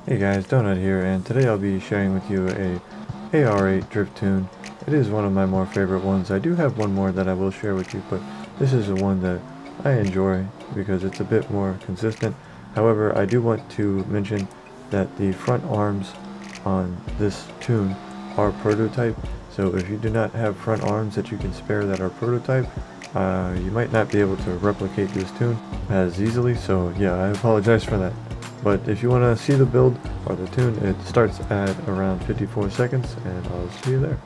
Hey guys, Donut here, and today I'll be sharing with you a AR8 drift tune. It is one of my more favorite ones. I do have one more that I will share with you, but this is the one that I enjoy because it's a bit more consistent. However, I do want to mention that the front arms on this tune are prototype, so if you do not have front arms that you can spare that are prototype, you might not be able to replicate this tune as easily, so yeah, I apologize for that. But if you want to see the build or the tune, it starts at around 54 seconds, and I'll see you there.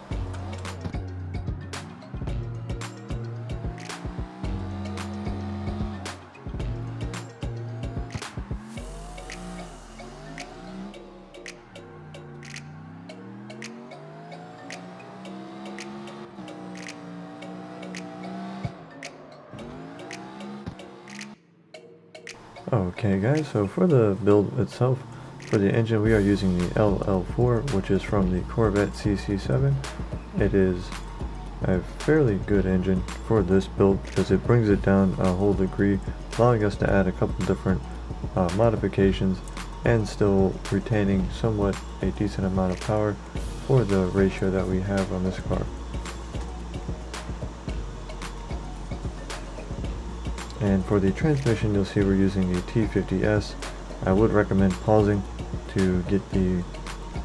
Okay guys, so for the build itself, for the engine we are using the LL4, which is from the Corvette CC7. It is a fairly good engine for this build because it brings it down a whole degree, allowing us to add a couple different modifications and still retaining somewhat a decent amount of power for the ratio that we have on this car. And for the transmission, you'll see we're using the T50S. I would recommend pausing to get the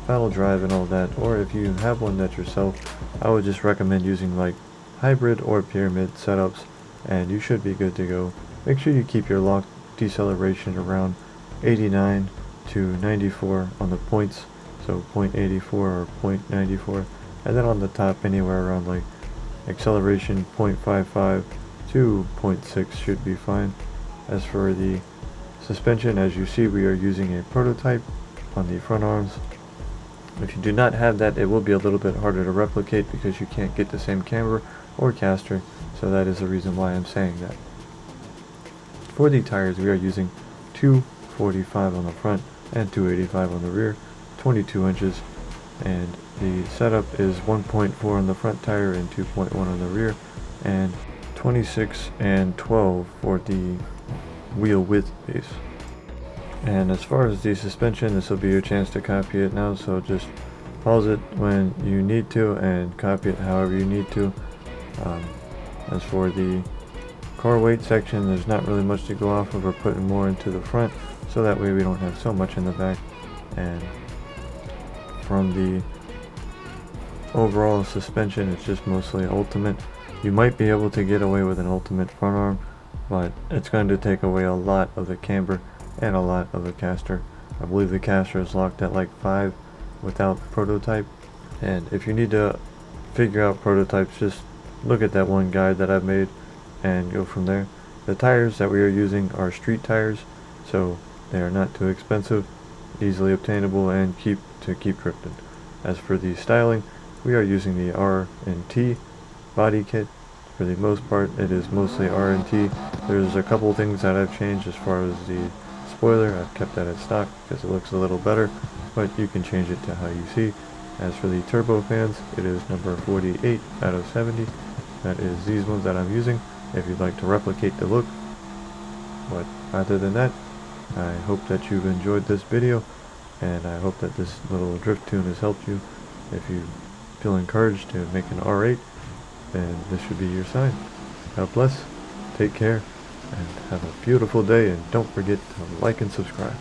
final drive and all that, or if you have one that yourself, I would just recommend using like hybrid or pyramid setups, and you should be good to go. Make sure you keep your lock deceleration around 89 to 94 on the points, so 0.84 or 0.94, and then on the top anywhere around like acceleration 0.55 to 0.6 should be fine. As for the suspension, as you see, we are using a prototype on the front arms. If you do not have that, it will be a little bit harder to replicate because you can't get the same camber or caster, so that is the reason why I'm saying that. For the tires, we are using 245 on the front and 285 on the rear, 22 inches, and the setup is 1.4 on the front tire and 2.1 on the rear, and 26 and 12 for the wheel width base. And as far as the suspension, this will be your chance to copy it now, so just pause it when you need to and copy it however you need to. As for the car weight section, there's not really much to go off of. We're putting more into the front so that way we don't have so much in the back. And from the overall suspension, it's just mostly ultimate. You might be able to get away with an ultimate front arm, but it's going to take away a lot of the camber and a lot of the caster. I believe the caster is locked at like 5 without prototype, and if you need to figure out prototypes, just look at that one guide that I've made and go from there. The tires that we are using are street tires, so they are not too expensive, easily obtainable, and keep drifting. As for the styling, we are using the R&T body kit. For the most part, it is mostly R&T. There's a couple things that I've changed as far as the spoiler. I've kept that in stock because it looks a little better, but you can change it to how you see. As for the turbo fans, it is number 48 out of 70. That is these ones that I'm using if you'd like to replicate the look. But other than that, I hope that you've enjoyed this video, and I hope that this little drift tune has helped you. If you feel encouraged to make an R8, then this should be your sign. God bless, take care, and have a beautiful day, and don't forget to like and subscribe.